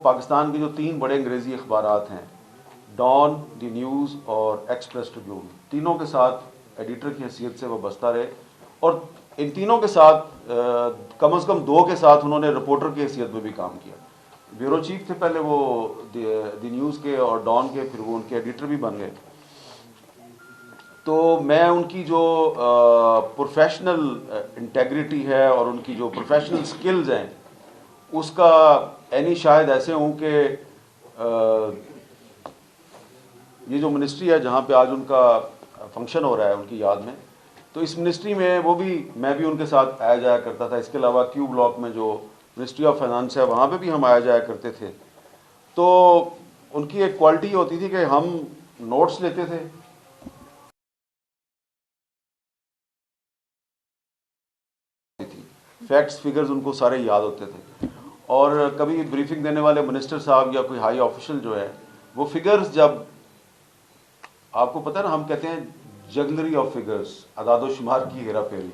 پاکستان کے جو 3 بڑے انگریزی اخبارات ہیں، ڈان، دی نیوز اور ایکسپریس ٹریبیون، تینوں کے ساتھ ایڈیٹر کی حیثیت سے وابستہ رہے، اور ان تینوں کے ساتھ کم از کم 2 کے ساتھ انہوں نے رپورٹر کی حیثیت میں بھی کام کیا۔ بیورو چیف تھے پہلے وہ دی نیوز کے اور ڈان کے، پھر وہ ان کے ایڈیٹر بھی بن گئے۔ تو میں ان کی جو پروفیشنل انٹیگریٹی ہے اور ان کی جو پروفیشنل سکلز ہیں اس کا اینی شاید ایسے ہوں کہ یہ جو منسٹری ہے جہاں پہ آج ان کا فنکشن ہو رہا ہے ان کی یاد میں، تو اس منسٹری میں میں بھی ان کے ساتھ آیا جایا کرتا تھا۔ اس کے علاوہ کیو بلاک میں جو منسٹری آف فائنانس ہے وہاں پہ بھی ہم آیا جایا کرتے تھے۔ تو ان کی ایک کوالٹی ہوتی تھی کہ ہم نوٹس لیتے تھے، فیکٹس فگرز ان کو سارے یاد ہوتے تھے، اور کبھی بریفنگ دینے والے منسٹر صاحب یا کوئی ہائی آفیشل جو ہے وہ فگرز، جب آپ کو پتہ ہے نا ہم کہتے ہیں جگلری آف فگرز، اعداد و شمار کی ہیرا پھیری،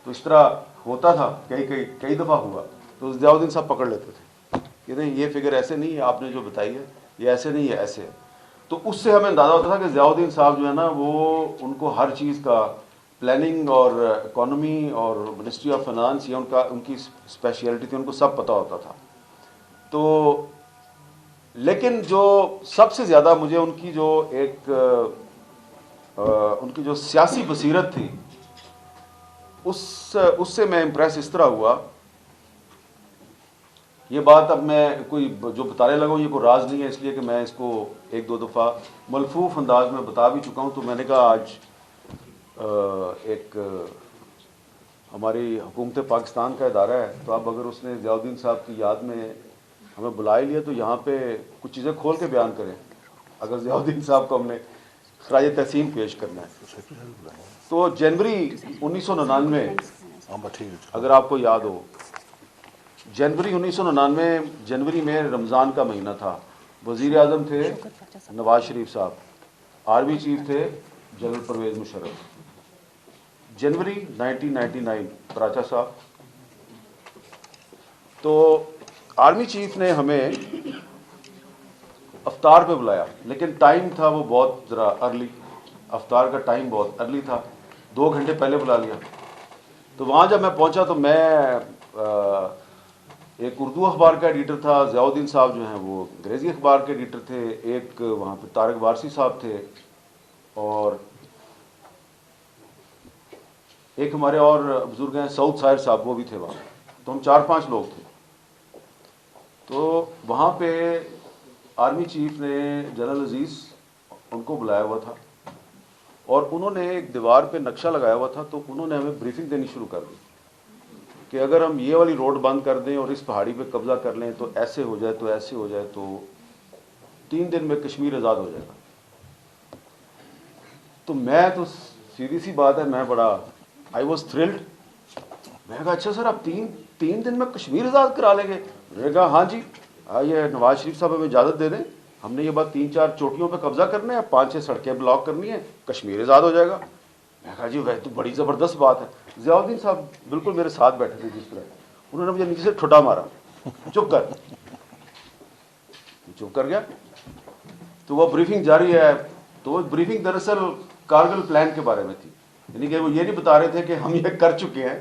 تو اس طرح ہوتا تھا، کئی دفعہ ہوا، تو ضیاء الدین صاحب پکڑ لیتے تھے کہ نہیں یہ فگر ایسے نہیں ہے، آپ نے جو بتائی ہے یہ ایسے نہیں ہے، ایسے ہے۔ تو اس سے ہمیں اندازہ ہوتا تھا کہ ضیاء الدین صاحب جو ہے نا وہ ان کو ہر چیز کا پلاننگ اور اکانومی اور منسٹری آف فائنانس، یہ ان کی اسپیشلٹی تھی، ان کو سب پتہ ہوتا تھا۔ تو لیکن جو سب سے زیادہ مجھے ان کی جو سیاسی بصیرت تھی اس سے میں امپریس اس طرح ہوا، یہ بات اب میں کوئی جو بتانے لگا ہوں یہ کوئی راز نہیں ہے، اس لیے کہ میں اس کو 1-2 دفعہ ملفوف انداز میں بتا بھی چکا ہوں۔ تو میں نے کہا آج ایک ہماری حکومت پاکستان کا ادارہ ہے، تو اب اگر اس نے ضیاء الدین صاحب کی یاد میں ہمیں بلا ہی لیا تو یہاں پہ کچھ چیزیں کھول کے بیان کریں، اگر ضیاء الدین صاحب کو ہم نے خراج تحسین پیش کرنا ہے۔ تو جنوری 1999، اگر آپ کو یاد ہو، جنوری 1999 جنوری میں رمضان کا مہینہ تھا، وزیر اعظم تھے نواز شریف صاحب، آرمی چیف تھے جنرل پرویز مشرف۔ جنوری 1999 پراچا صاحب، تو آرمی چیف نے ہمیں افطار پہ بلایا، لیکن ٹائم تھا وہ بہت ذرا ارلی، افطار کا ٹائم بہت ارلی تھا، 2 گھنٹے پہلے بلا لیا۔ تو وہاں جب میں پہنچا تو میں ایک اردو اخبار کا ایڈیٹر تھا، ضیاء الدین صاحب جو ہیں وہ انگریزی اخبار کے ایڈیٹر تھے، ایک وہاں پہ طارق وارثی صاحب تھے، اور ایک ہمارے اور بزرگ ہیں سعود ساحر صاحب، وہ بھی تھے وہاں، تو ہم 4-5 لوگ تھے۔ تو وہاں پہ آرمی چیف نے جنرل عزیز ان کو بلایا ہوا تھا، اور انہوں نے ایک دیوار پہ نقشہ لگایا ہوا تھا، تو انہوں نے ہمیں بریفنگ دینی شروع کر دی کہ اگر ہم یہ والی روڈ بند کر دیں اور اس پہاڑی پہ قبضہ کر لیں تو ایسے ہو جائے تو ایسے ہو جائے، تو 3 دن میں کشمیر آزاد ہو جائے گا۔ تو میں تو سیدھی سی بات ہے، میں بڑا آئی واز تھرلڈ، میں کہا اچھا سر آپ تین دن میں کشمیر آزاد کرا لیں گے؟ میں نے کہا ہاں جی، یہ نواز شریف صاحب ہمیں اجازت دے دیں، ہم نے یہ بات 3-4 چوٹیوں پہ قبضہ کرنا ہے، 5-6 سڑکیں بلاک کرنی ہے، کشمیر آزاد ہو جائے گا۔ میں کہا جی وہ تو بڑی زبردست بات ہے۔ ضیاء الدین صاحب بالکل میرے ساتھ بیٹھے تھے جس طرح، انہوں نے مجھے نیچے سے ٹھٹا مارا، چپ کر، چپ کر گیا۔ تو وہ بریفنگ جاری ہے، تو وہ بریفنگ دراصل کارگل پلان کے بارے میں تھی، یعنی کہ وہ یہ نہیں بتا رہے تھے کہ ہم یہ کر چکے ہیں،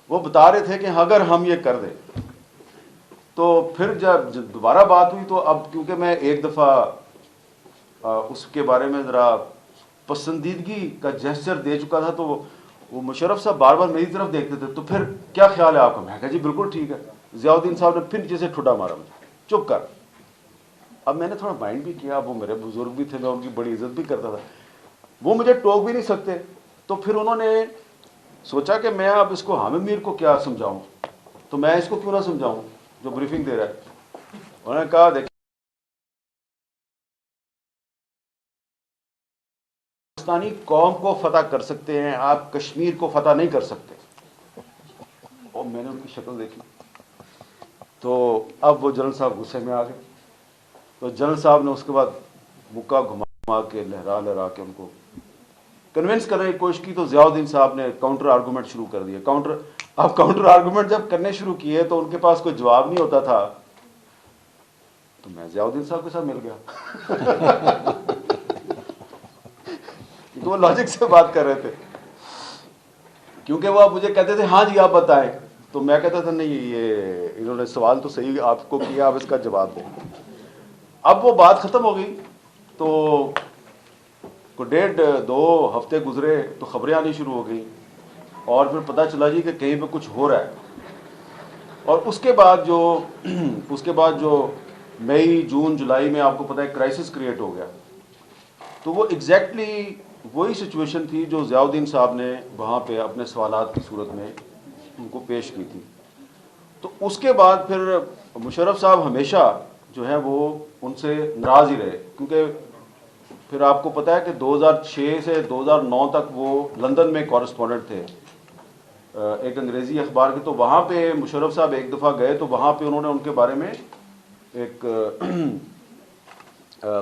وہ بتا رہے تھے کہ اگر ہم یہ کر دیں تو پھر جب دوبارہ بات ہوئی تو اب کیونکہ میں ایک دفعہ اس کے بارے میں ذرا پسندیدگی کا جیسچر دے چکا تھا، تو وہ مشرف صاحب بار بار میری طرف دیکھتے تھے، تو پھر کیا خیال ہے آپ کا؟ میں کہا جی بالکل ٹھیک ہے۔ ضیاء الدین صاحب نے پھر جیسے ٹھٹا مارا مجھے، چپ کر۔ اب میں نے تھوڑا مائنڈ بھی کیا، وہ میرے بزرگ بھی تھے، میں ان کی بڑی عزت بھی کرتا تھا، وہ مجھے ٹوک بھی نہیں سکتے، تو پھر انہوں نے سوچا کہ میں اب اس کو حامد میر کو کیا سمجھاؤں، تو میں اس کو کیوں نہ سمجھاؤں جو بریفنگ دے رہا ہے۔ انہوں نے کہا دیکھیں پاکستانی قوم کو فتح کر سکتے ہیں، آپ کشمیر کو فتح نہیں کر سکتے۔ اور میں نے ان کی شکل دیکھی، تو اب وہ جنرل صاحب غصے میں آ گئے، تو جنرل صاحب نے اس کے بعد مکہ گھما کے لہرا کے ان کو کنونس کرنے کی کوشش کی، تو ضیاء الدین صاحب نے کاؤنٹر آرگومنٹ شروع کر دیا۔ اب کاؤنٹر آرگومنٹ جب کرنے شروع کیے تو ان کے پاس کوئی جواب نہیں ہوتا تھا، تو میں ضیاء الدین صاحب کے ساتھ مل گیا. تو وہ لاجک سے بات کر رہے تھے, کیونکہ وہ مجھے کہتے تھے ہاں جی آپ بتائیں, تو میں کہتا تھا نہیں یہ انہوں نے سوال تو صحیح آپ کو کیا, آپ اس کا جواب دیں. اب وہ بات ختم ہو گئی تو کو 1.5-2 ہفتے گزرے تو خبریں آنی شروع ہو گئی, اور پھر پتہ چلا جی کہ کہیں پہ کچھ ہو رہا ہے. اور اس کے بعد جو مئی جون جولائی میں آپ کو پتہ ہے کرائسس کریٹ ہو گیا. تو وہ ایگزیکٹلی وہی سچویشن تھی جو ضیاء الدین صاحب نے وہاں پہ اپنے سوالات کی صورت میں ان کو پیش کی تھی. تو اس کے بعد پھر مشرف صاحب ہمیشہ جو ہے وہ ان سے ناراض ہی رہے, کیونکہ پھر آپ کو پتہ ہے کہ 2006 سے 2009 تک وہ لندن میں کورسپونڈنٹ تھے ایک انگریزی اخبار کے. تو وہاں پہ مشرف صاحب ایک دفعہ گئے تو وہاں پہ انہوں نے ان کے بارے میں ایک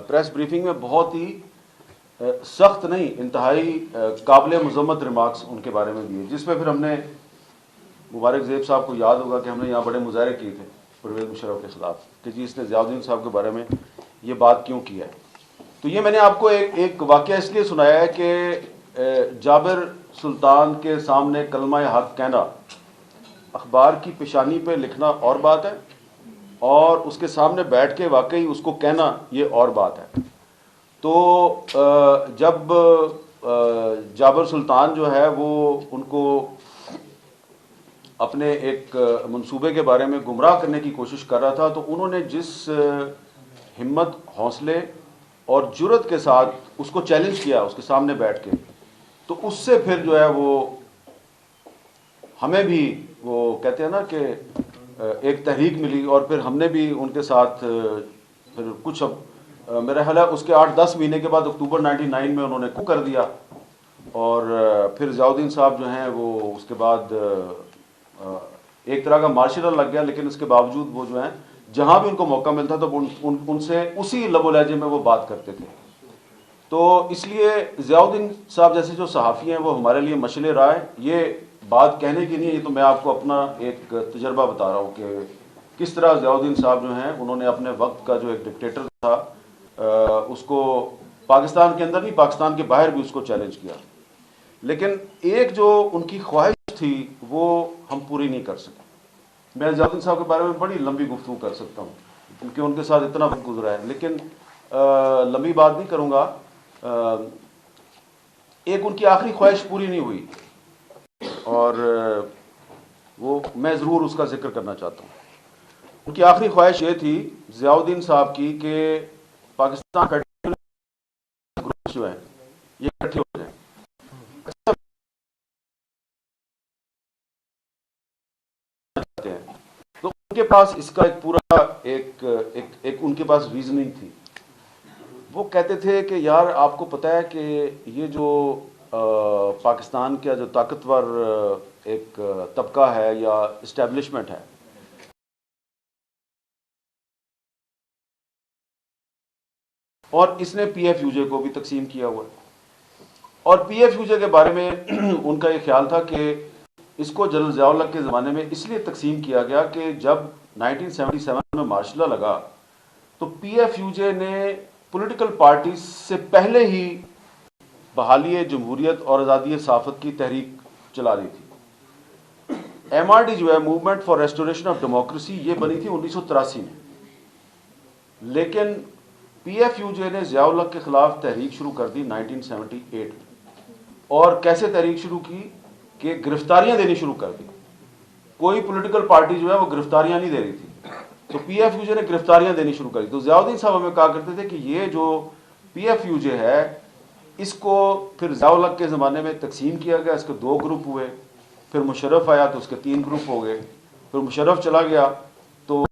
پریس بریفنگ میں بہت ہی سخت نہیں, انتہائی قابل مذمت ریمارکس ان کے بارے میں دیے, جس پہ پھر ہم نے مبارک زیب صاحب کو یاد ہوگا کہ ہم نے یہاں بڑے مظاہرے کیے تھے پرویز مشرف کے خلاف کہ جی اس نے ضیاء الدین صاحب کے بارے میں یہ بات کیوں کی ہے. تو یہ میں نے آپ کو ایک واقعہ اس لیے سنایا ہے کہ جابر سلطان کے سامنے کلمہ حق کہنا اخبار کی پیشانی پہ لکھنا اور بات ہے, اور اس کے سامنے بیٹھ کے واقعی اس کو کہنا یہ اور بات ہے. تو جب جابر سلطان جو ہے وہ ان کو اپنے ایک منصوبے کے بارے میں گمراہ کرنے کی کوشش کر رہا تھا, تو انہوں نے جس ہمت, حوصلے اور جرت کے ساتھ اس کو چیلنج کیا اس کے سامنے بیٹھ کے, تو اس سے پھر جو ہے وہ ہمیں بھی وہ کہتے ہیں نا کہ ایک تحریک ملی, اور پھر ہم نے بھی ان کے ساتھ پھر کچھ میرا خیال ہے اس کے 8-10 مہینے کے بعد اکتوبر 99 میں انہوں نے کو کر دیا, اور پھر ضیاء الدین صاحب جو ہیں وہ اس کے بعد ایک طرح کا مارشل لا لگ گیا, لیکن اس کے باوجود وہ جو ہیں جہاں بھی ان کو موقع ملتا تو ان سے اسی لب و لہجے میں وہ بات کرتے تھے. تو اس لیے ضیاء الدین صاحب جیسے جو صحافی ہیں وہ ہمارے لیے مشعل راہ ہے. یہ بات کہنے کی نہیں ہے, یہ تو میں آپ کو اپنا ایک تجربہ بتا رہا ہوں کہ کس طرح ضیاء الدین صاحب جو ہیں انہوں نے اپنے وقت کا جو ایک ڈکٹیٹر تھا اس کو پاکستان کے اندر نہیں پاکستان کے باہر بھی اس کو چیلنج کیا, لیکن ایک جو ان کی خواہش تھی وہ ہم پوری نہیں کر سکے. میں ضیاء الدین صاحب کے بارے میں بڑی لمبی گفتگو کر سکتا ہوں کیونکہ ان کے ساتھ اتنا وقت گزرا ہے, لیکن لمبی بات نہیں کروں گا. ایک ان کی آخری خواہش پوری نہیں ہوئی, اور وہ میں ضرور اس کا ذکر کرنا چاہتا ہوں. ان کی آخری خواہش یہ تھی ضیاء الدین صاحب کی کہ پاکستان گروپ جو ہیں یہ اکٹھے ہو جائیں. تو ان کے پاس اس کا ایک پورا ایک ان کے پاس ریزننگ تھی. وہ کہتے تھے کہ یار آپ کو پتہ ہے کہ یہ جو پاکستان کا جو طاقتور ایک طبقہ ہے یا اسٹیبلشمنٹ ہے, اور اس نے پی ایف یو جے کو بھی تقسیم کیا ہوا ہے, اور پی ایف یو جے کے بارے میں ان کا یہ خیال تھا کہ اس کو جنرل ضیاء الحق کے زمانے میں اس لیے تقسیم کیا گیا کہ جب 1977 میں مارشل لا لگا تو پی ایف یو جے نے پولیٹیکل پارٹیز سے پہلے ہی بحالی جمہوریت اور آزادی صحافت کی تحریک چلا دی تھی. ایم آر ڈی جو ہے movement for restoration of democracy, یہ بنی تھی 1983 میں, لیکن پی ایف یو جے نے ضیاء الحق کے خلاف تحریک شروع کر دی 1978 میں. اور کیسے تحریک شروع کی کہ گرفتاریاں دینی شروع کر دی. کوئی پولیٹیکل پارٹی جو ہے وہ گرفتاریاں نہیں دے رہی تھی, تو پی ایف یو جے نے گرفتاریاں دینی شروع کر دی. تو ضیاء الدین صاحب ہمیں کہا کرتے تھے کہ یہ جو پی ایف یو جے ہے اس کو پھر ضیاء الحق کے زمانے میں تقسیم کیا گیا, اس کے 2 گروپ ہوئے, پھر مشرف آیا تو اس کے 3 گروپ ہو گئے, پھر مشرف چلا گیا تو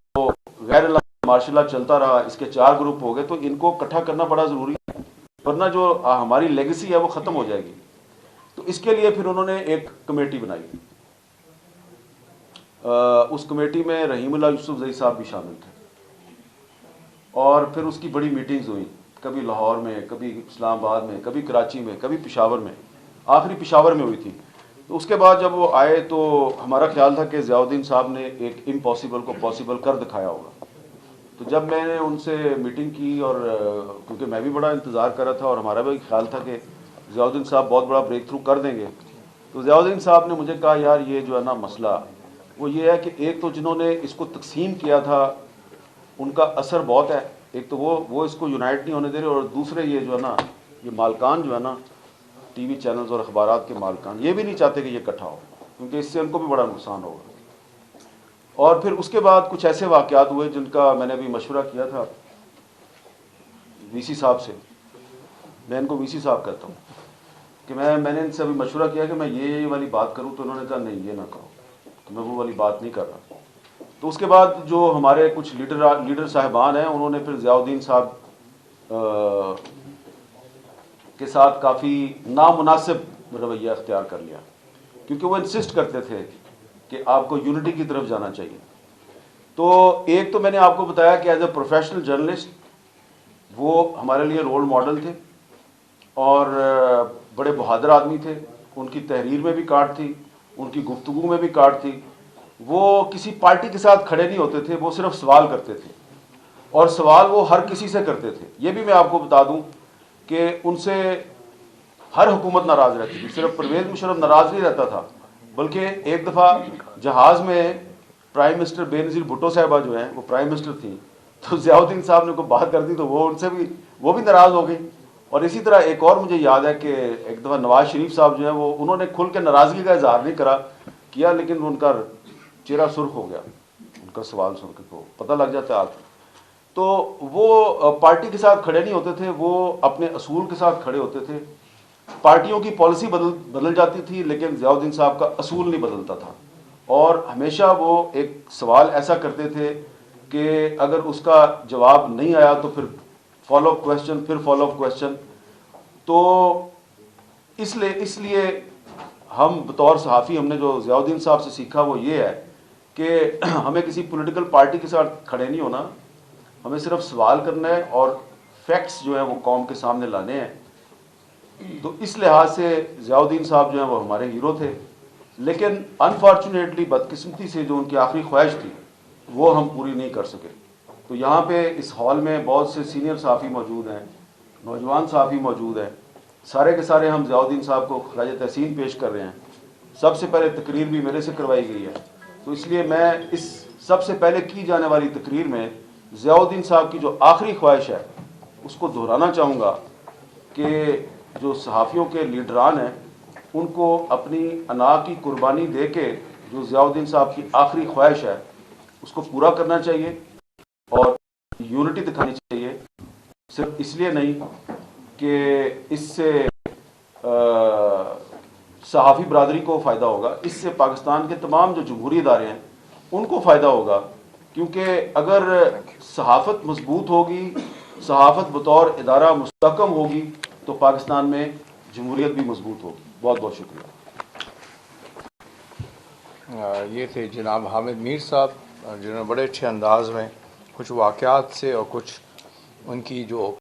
غیر مارشل لا چلتا رہا, اس کے 4 گروپ ہو گئے. تو ان کو اکٹھا کرنا بڑا ضروری ہے, ورنہ جو ہماری لیگیسی ہے وہ ختم ہو جائے گی. تو اس کے لیے پھر انہوں نے ایک کمیٹی بنائی. اس کمیٹی میں رحیم اللہ یوسف زئی صاحب بھی شامل تھے, اور پھر اس کی بڑی میٹنگز ہوئیں, کبھی لاہور میں, کبھی اسلام آباد میں, کبھی کراچی میں, کبھی پشاور میں, آخری پشاور میں ہوئی تھی. تو اس کے بعد جب وہ آئے تو ہمارا خیال تھا کہ ضیاء الدین صاحب نے ایک امپاسبل کو پاسبل کر دکھایا ہوگا. تو جب میں نے ان سے میٹنگ کی اور کیونکہ میں بھی بڑا انتظار کر رہا تھا اور ہمارا بھی خیال تھا کہ ضیاء الدین صاحب بہت بڑا بریک تھرو کر دیں گے، تو ضیاء الدین صاحب نے مجھے کہا یار یہ جو ہے نا مسئلہ وہ یہ ہے کہ ایک تو جنہوں نے اس کو تقسیم کیا تھا ان کا اثر بہت ہے، ایک تو وہ اس کو یونائٹ نہیں ہونے دے رہے، اور دوسرے یہ جو ہے نا یہ مالکان جو ہے نا ٹی وی چینلز اور اخبارات کے مالکان یہ بھی نہیں چاہتے کہ یہ اکٹھا ہو، کیونکہ اس سے ان کو بھی بڑا نقصان ہوگا۔ اور پھر اس کے بعد کچھ ایسے واقعات ہوئے جن کا میں نے بھی مشورہ کیا تھا وی سی صاحب سے، میں ان کو وی سی صاحب کہتا ہوں کہ میں نے ان سے ابھی مشورہ کیا کہ میں یہ والی بات کروں، تو انہوں نے کہا نہیں یہ نہ کرو، تو میں وہ والی بات نہیں کر رہا۔ تو اس کے بعد جو ہمارے کچھ لیڈر صاحبان ہیں انہوں نے پھر ضیاء الدین صاحب کے ساتھ کافی نامناسب رویہ اختیار کر لیا، کیونکہ وہ انسسٹ کرتے تھے کہ آپ کو یونٹی کی طرف جانا چاہیے۔ تو ایک تو میں نے آپ کو بتایا کہ ایز اے پروفیشنل جرنلسٹ وہ ہمارے لیے رول ماڈل تھے اور بڑے بہادر آدمی تھے، ان کی تحریر میں بھی کاٹ تھی، ان کی گفتگو میں بھی کاٹ تھی، وہ کسی پارٹی کے ساتھ کھڑے نہیں ہوتے تھے، وہ صرف سوال کرتے تھے اور سوال وہ ہر کسی سے کرتے تھے۔ یہ بھی میں آپ کو بتا دوں کہ ان سے ہر حکومت ناراض رہتی تھی، صرف پرویز مشرف ناراض نہیں رہتا تھا، بلکہ ایک دفعہ جہاز میں پرائم منسٹر بے نظیر بھٹو صاحبہ جو ہیں وہ پرائم منسٹر تھیں، تو ضیاء الدین صاحب نے کوئی بات کر دی تو وہ ان سے بھی وہ بھی ناراض ہو گئی۔ اور اسی طرح ایک اور مجھے یاد ہے کہ ایک دفعہ نواز شریف صاحب جو ہیں وہ انہوں نے کھل کے ناراضگی کا اظہار نہیں کیا، لیکن ان کا چہرہ سرخ ہو گیا ان کا سوال سن کے، تو پتہ لگ جاتا ہے آپ۔ تو وہ پارٹی کے ساتھ کھڑے نہیں ہوتے تھے، وہ اپنے اصول کے ساتھ کھڑے ہوتے تھے۔ پارٹیوں کی پالیسی بدل جاتی تھی لیکن ضیاء الدین صاحب کا اصول نہیں بدلتا تھا، اور ہمیشہ وہ ایک سوال ایسا کرتے تھے کہ اگر اس کا جواب نہیں آیا تو پھر فالو اپ کویسچن، پھر فالو اپ کویسچن۔ تو اس لیے ہم بطور صحافی ہم نے جو ضیاء الدین صاحب سے سیکھا وہ یہ ہے کہ ہمیں کسی پولیٹیکل پارٹی کے ساتھ کھڑے نہیں ہونا، ہمیں صرف سوال کرنا ہے اور فیکٹس جو ہیں وہ قوم کے سامنے لانے ہیں۔ تو اس لحاظ سے ضیاء الدین صاحب جو ہیں وہ ہمارے ہیرو تھے، لیکن انفارچونیٹلی بدقسمتی سے جو ان کی آخری خواہش تھی وہ ہم پوری نہیں کر سکے۔ تو یہاں پہ اس ہال میں بہت سے سینئر صحافی موجود ہیں، نوجوان صحافی موجود ہیں، سارے کے سارے ہم ضیاء الدین صاحب کو خراج تحسین پیش کر رہے ہیں۔ سب سے پہلے تقریر بھی میرے سے کروائی گئی ہے، تو اس لیے میں اس سب سے پہلے کی جانے والی تقریر میں ضیاء الدین صاحب کی جو آخری خواہش ہے اس کو دہرانا چاہوں گا کہ جو صحافیوں کے لیڈران ہیں ان کو اپنی انا کی قربانی دے کے جو ضیاء الدین صاحب کی آخری خواہش ہے اس کو پورا کرنا چاہیے اور یونٹی دکھانی چاہیے، صرف اس لیے نہیں کہ اس سے صحافی برادری کو فائدہ ہوگا، اس سے پاکستان کے تمام جو جمہوری ادارے ہیں ان کو فائدہ ہوگا، کیونکہ اگر صحافت مضبوط ہوگی، صحافت بطور ادارہ مستحکم ہوگی تو پاکستان میں جمہوریت بھی مضبوط ہوگی۔ بہت بہت شکریہ۔ یہ تھے جناب حامد میر صاحب، جنہوں نے بڑے اچھے انداز میں کچھ واقعات سے اور کچھ ان کی جو